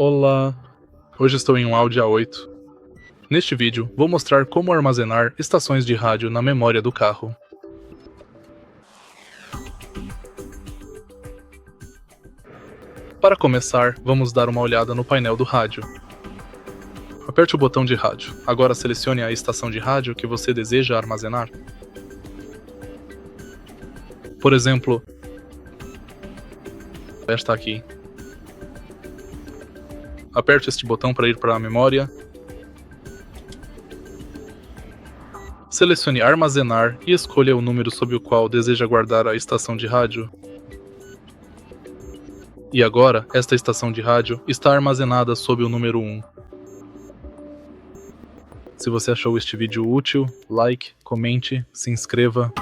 Olá! Hoje estou em um AUDI A8. Neste vídeo, vou mostrar como armazenar estações de rádio na memória do carro. Para começar, vamos dar uma olhada no painel do rádio. Aperte o botão de rádio. Agora selecione a estação de rádio que você deseja armazenar. Por exemplo, esta aqui. Aperte este botão para ir para a memória. Selecione armazenar e escolha o número sob o qual deseja guardar a estação de rádio. E agora, esta estação de rádio está armazenada sob o número 1. Se você achou este vídeo útil, like, comente, se inscreva.